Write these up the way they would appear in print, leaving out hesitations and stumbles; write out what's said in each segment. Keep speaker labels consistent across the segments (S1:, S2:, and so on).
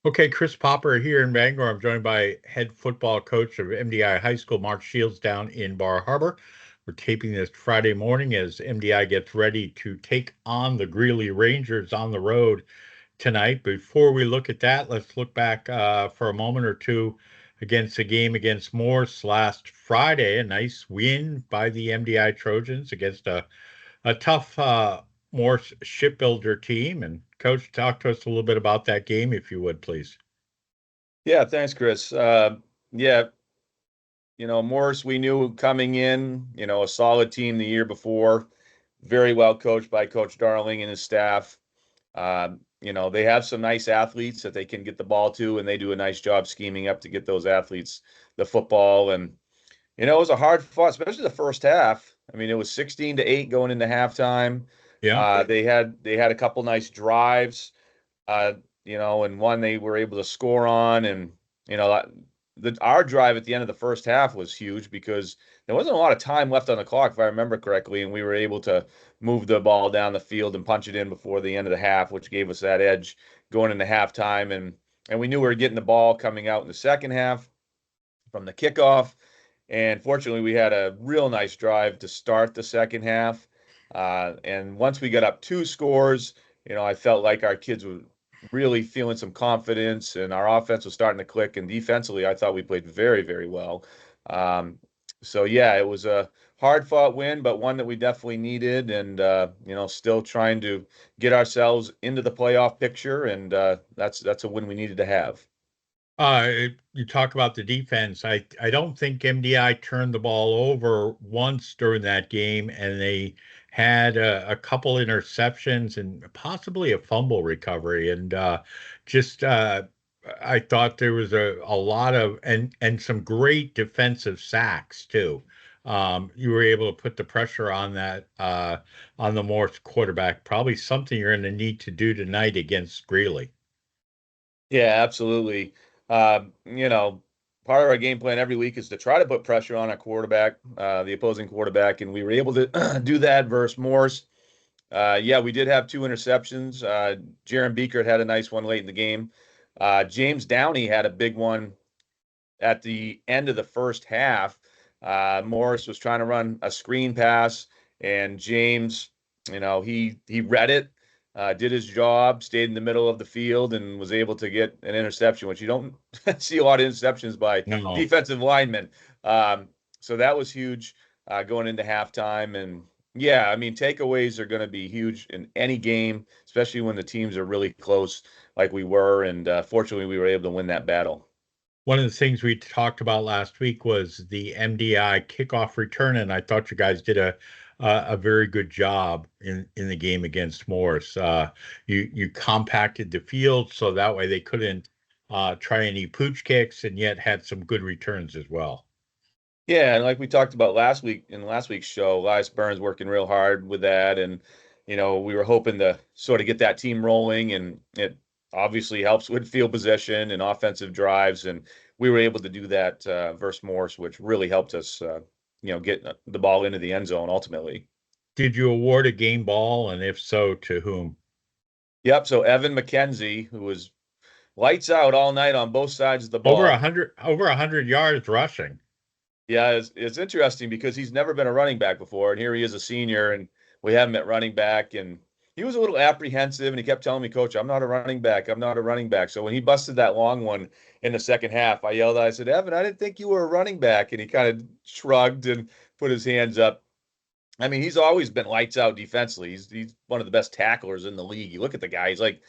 S1: Okay, Chris Popper here in Bangor. I'm joined by head football coach of MDI High School, Mark Shields, down in Bar Harbor. We're taping this Friday morning as MDI gets ready to take on the Greely Rangers on the road tonight. Before we look at that, let's look back for a moment or two against the game against Morse last Friday. A nice win by the MDI Trojans against a tough Morse shipbuilder team. And Coach, talk to us a little bit about that game, if you would, please.
S2: Yeah, thanks, Chris. Yeah, Morse, we knew coming in, a solid team the year before, very well coached by Coach Darling and his staff. They have some nice athletes that they can get the ball to, and they do a nice job scheming up to get those athletes the football. And, it was a hard fought, especially the first half. I mean, it was 16-8 going into halftime.
S1: Yeah.
S2: They had a couple nice drives. uh, and one they were able to score on. And, you know, our drive at the end of the first half was huge because there wasn't a lot of time left on the clock, if I remember correctly, and we were able to move the ball down the field and punch it in before the end of the half, which gave us that edge going into halftime. And we knew we were getting the ball coming out in the second half from the kickoff. And fortunately, we had a real nice drive to start the second half. And once we got up two scores, I felt like our kids were really feeling some confidence and our offense was starting to click. And defensively, I thought we played very, very well. Um, so, yeah, it was a hard fought win, but one that we definitely needed. And, still trying to get ourselves into the playoff picture. And that's a win we needed to have.
S1: You talk about the defense. I don't think MDI turned the ball over once during that game, and they had a couple interceptions and possibly a fumble recovery. And just I thought there was a lot of and some great defensive sacks too. You were able to put the pressure on that on the Morse quarterback. Probably something you're going to need to do tonight against Greeley.
S2: Yeah, absolutely. Part of our game plan every week is to try to put pressure on our quarterback, the opposing quarterback, and we were able to do that versus Morse. Yeah, we did have two interceptions. Jaron Beeker had a nice one late in the game. James Downey had a big one at the end of the first half. Morris was trying to run a screen pass, and James, he read it, did his job, stayed in the middle of the field, and was able to get an interception, which you don't see a lot of interceptions by
S1: No.
S2: defensive linemen. So that was huge going into halftime. And yeah, I mean, takeaways are going to be huge in any game, especially when the teams are really close like we were. And fortunately, we were able to win that battle.
S1: One of the things we talked about last week was the MDI kickoff return, and I thought you guys did a very good job in the game against Morse. You compacted the field so that way they couldn't try any pooch kicks, and yet had some good returns as well.
S2: Yeah, and like we talked about last week in last week's show, Elias Burns working real hard with that. And, we were hoping to sort of get that team rolling, and it obviously helps with field possession and offensive drives. And we were able to do that versus Morse, which really helped us, get the ball into the end zone ultimately.
S1: Did you award a game ball, and if so, to whom?
S2: Yep. So Evan McKenzie, who was lights out all night on both sides of the
S1: Over
S2: ball.
S1: over 100 yards rushing.
S2: Yeah, it's interesting because he's never been a running back before, and here he is a senior, and we have him at running back, and he was a little apprehensive, and he kept telling me, "Coach, I'm not a running back. I'm not a running back." So when he busted that long one in the second half, I yelled, I said, "Evan, I didn't think you were a running back," and he kind of shrugged and put his hands up. I mean, he's always been lights out defensively. He's one of the best tacklers in the league. You look at the guy; he's like,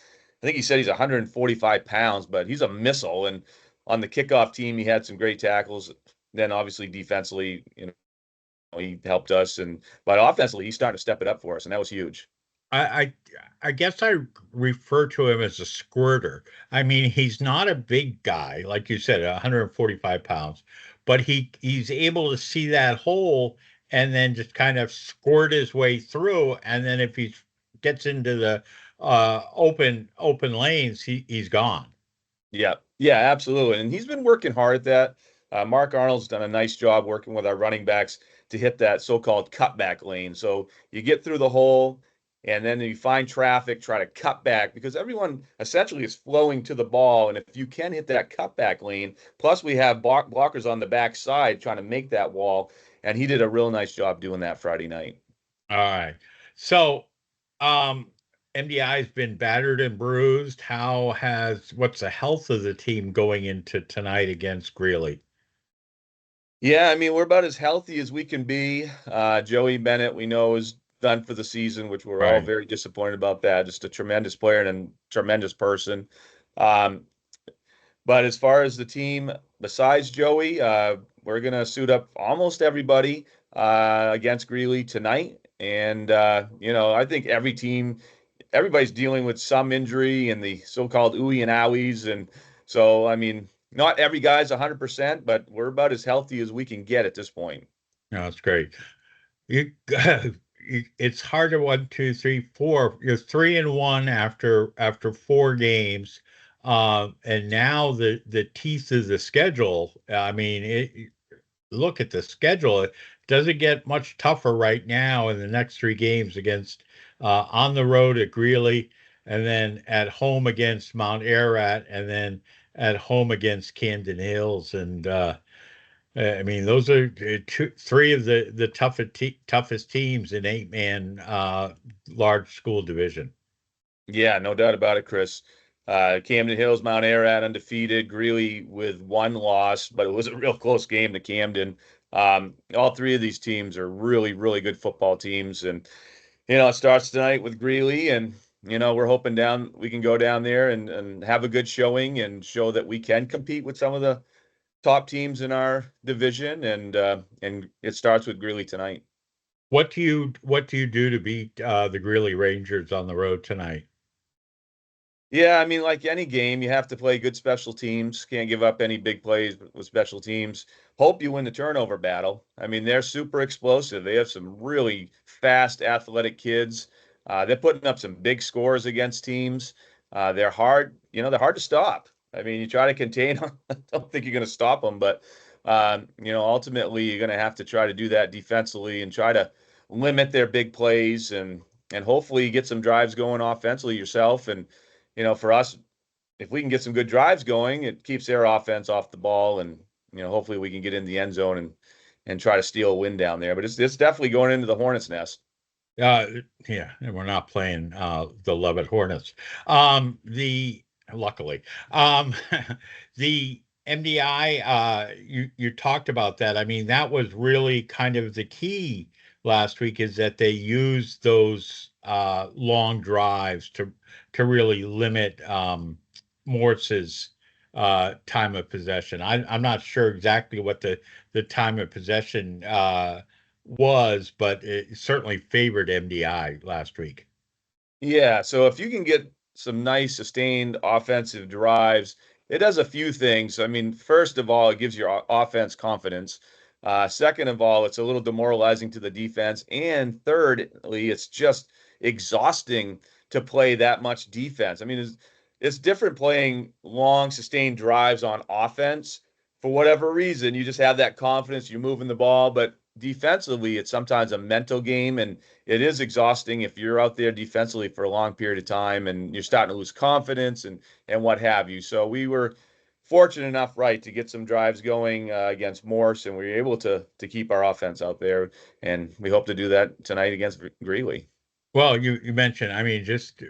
S2: I think he said he's 145 pounds, but he's a missile. And on the kickoff team, he had some great tackles. Then obviously defensively, he helped us, and but offensively, he's starting to step it up for us, and that was huge.
S1: I, I I guess I refer to him as a squirter. I mean, he's not a big guy, like you said, 145 pounds, but he's able to see that hole and then just kind of squirt his way through. And then if he gets into the open lanes, he's gone.
S2: Yeah, yeah, absolutely. And he's been working hard at that. Mark Arnold's done a nice job working with our running backs to hit that so-called cutback lane. So you get through the hole, and then you find traffic, try to cut back because everyone essentially is flowing to the ball. And if you can hit that cutback lane, plus we have blockers on the back side trying to make that wall. And he did a real nice job doing that Friday night.
S1: All right. So, um, MDI's been battered and bruised. What's the health of the team going into tonight against Greeley?
S2: Yeah, I mean, we're about as healthy as we can be. Joey Bennett, we know, is done for the season, which we're all
S1: Right.
S2: very disappointed about that. Just a tremendous player and a tremendous person. Um, but as far as the team, besides Joey, we're going to suit up almost everybody against Greeley tonight. And, I think everybody's dealing with some injury and the so-called ooey and owies. And so, I mean, not every guy's 100%, but we're about as healthy as we can get at this point.
S1: No, that's great. You, it's hard to 1, 2, 3, 4. You're 3-1 after 4 games, and now the teeth of the schedule. I mean, look at the schedule. It doesn't get much tougher right now in the next 3 games against on the road at Greeley, and then at home against Mount Ararat, and then at home against Camden Hills. And I mean, those are three of the toughest teams in 8-man large school division.
S2: Yeah, no doubt about it, Chris. Camden Hills, Mount Ararat undefeated, Greeley with one loss, but it was a real close game to Camden. All three of these teams are really, really good football teams. And, it starts tonight with Greeley, and, we're hoping we can go down there and have a good showing and show that we can compete with some of the top teams in our division. And it starts with Greeley tonight.
S1: What do you do to beat the Greely Rangers on the road tonight?
S2: Yeah, I mean, like any game, you have to play good special teams. Can't give up any big plays with special teams. Hope you win the turnover battle. I mean, they're super explosive. They have some really fast, athletic kids. They're putting up some big scores against teams. They're hard, they're hard to stop. I mean, you try to contain them. I don't think you're going to stop them, but ultimately you're going to have to try to do that defensively and try to limit their big plays and hopefully get some drives going offensively yourself. And for us, if we can get some good drives going, it keeps their offense off the ball, and hopefully we can get in the end zone and try to steal a win down there. But it's definitely going into the hornet's nest.
S1: Uh, yeah, and we're not playing the Levitt Hornets. The luckily, um, the MDI. You talked about that. I mean, that was really kind of the key last week is that they used those long drives to really limit Morse's time of possession. I'm not sure exactly what the time of possession was, but it certainly favored MDI last week.
S2: Yeah, so if you can get some nice sustained offensive drives, it does a few things. I mean, first of all, it gives your offense confidence. Second of all, it's a little demoralizing to the defense. And thirdly, it's just exhausting to play that much defense. I mean, it's different playing long, sustained drives on offense. For whatever reason, you just have that confidence, you're moving the ball, but defensively, it's sometimes a mental game, and it is exhausting if you're out there defensively for a long period of time and you're starting to lose confidence and what have you. So we were fortunate enough, right, to get some drives going against Morse, and we were able to keep our offense out there, and we hope to do that tonight against Greeley.
S1: Well, you mentioned, I mean, just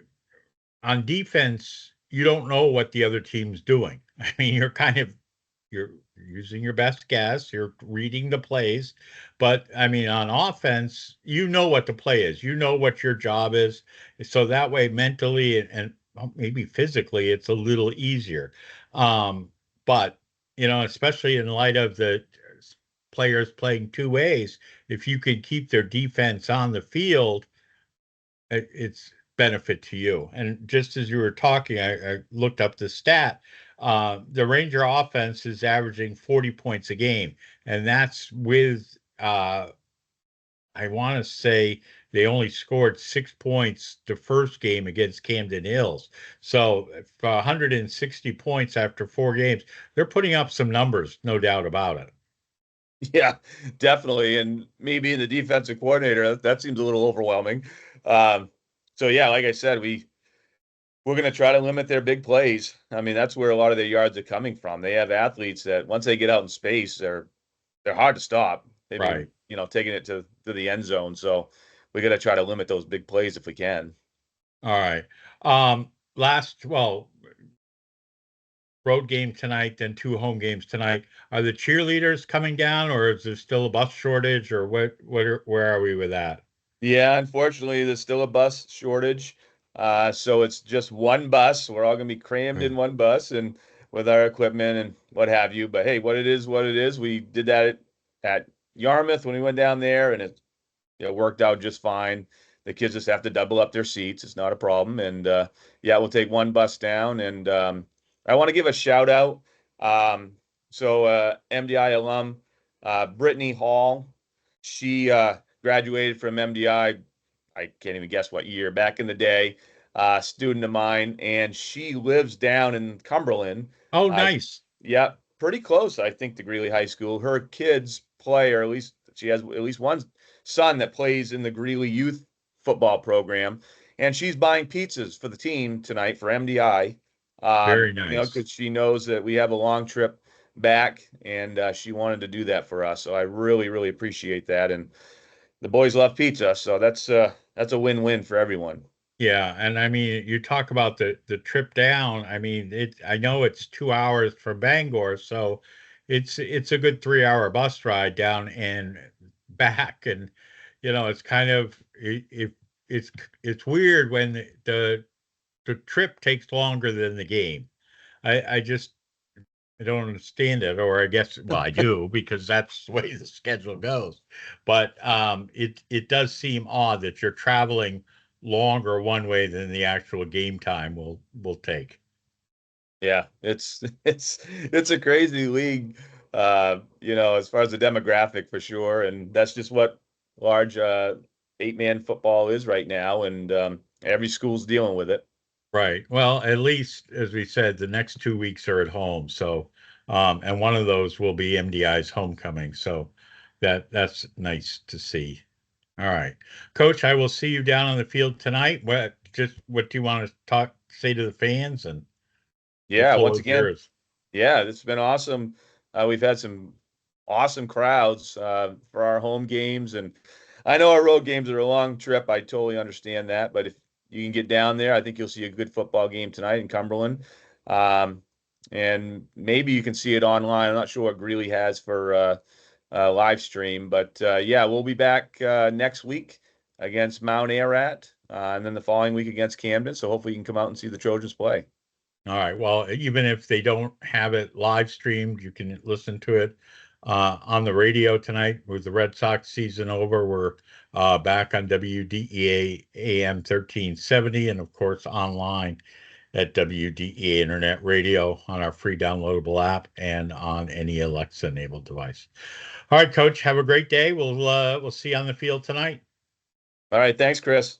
S1: on defense, you don't know what the other team's doing. I mean, you're using your best guess, you're reading the plays, but I mean, on offense, you know what the play is, you know what your job is, so that way mentally and well, maybe physically, it's a little easier. But especially in light of the players playing 2 ways, if you can keep their defense on the field it's benefit to you. And just as you were talking, I looked up the stat. The Ranger offense is averaging 40 points a game, and that's with I want to say they only scored 6 points the first game against Camden Hills. So for 160 points after 4 games, they're putting up some numbers, no doubt about it.
S2: Yeah, definitely. And me being the defensive coordinator, that seems a little overwhelming. Um, So yeah, like I said, we're going to try to limit their big plays. I mean, that's where a lot of their yards are coming from. They have athletes that once they get out in space, they're hard to stop. I mean,
S1: Right.
S2: taking it to the end zone. So we got to try to limit those big plays if we can.
S1: All right. Well, road game tonight, then two home games tonight. Are the cheerleaders coming down, or is there still a bus shortage, or where are we with that?
S2: Yeah, unfortunately, there's still a bus shortage. So it's just one bus. We're all going to be crammed in one bus and with our equipment and what have you. But hey, what it is, what it is. We did that at Yarmouth when we went down there, and it worked out just fine. The kids just have to double up their seats. It's not a problem. And yeah, we'll take one bus down. And I want to give a shout out. Um, MDI alum, Brittany Hall, she graduated from MDI. I can't even guess what year back in the day. Student of mine, and she lives down in Cumberland.
S1: Oh,
S2: I
S1: nice.
S2: Yeah, pretty close, I think, to Greeley High School. Her kids play, or at least she has at least one son that plays in the Greeley youth football program, and she's buying pizzas for the team tonight for MDI.
S1: Very nice.
S2: Because she knows that we have a long trip back, and she wanted to do that for us. So I really, really appreciate that. And the boys love pizza, so that's a win-win for everyone.
S1: Yeah, and I mean, you talk about the trip down. I mean, I know it's 2 hours from Bangor, so it's a good 3 hour bus ride down and back, and it's kind of it's it's weird when the trip takes longer than the game. I don't understand it, or I guess, well, I do because that's the way the schedule goes. But it does seem odd that you're traveling longer one way than the actual game time will take.
S2: Yeah, it's a crazy league, as far as the demographic for sure, and that's just what large eight-man football is right now, and every school's dealing with it.
S1: Right. Well, at least as we said, the next 2 weeks are at home. So, and one of those will be MDI's homecoming. So that's nice to see. All right, Coach, I will see you down on the field tonight. What do you want to say to the fans, and the
S2: Yeah,
S1: floor
S2: once
S1: is
S2: again,
S1: yours.
S2: yeah, it's been awesome. We've had some awesome crowds for our home games, and I know our road games are a long trip. I totally understand that, but if you can get down there, I think you'll see a good football game tonight in Cumberland. Um, and maybe you can see it online. I'm not sure what Greeley has for live stream, but yeah, we'll be back next week against Mount Ararat, and then the following week against Camden. So hopefully you can come out and see the Trojans play.
S1: All right. Well, even if they don't have it live streamed, you can listen to it on the radio tonight. With the Red Sox season over, we're back on WDEA AM 1370, and of course online at WDEA Internet Radio on our free downloadable app and on any Alexa enabled device. All right, Coach. Have a great day. We'll see you on the field tonight.
S2: All right, thanks, Chris.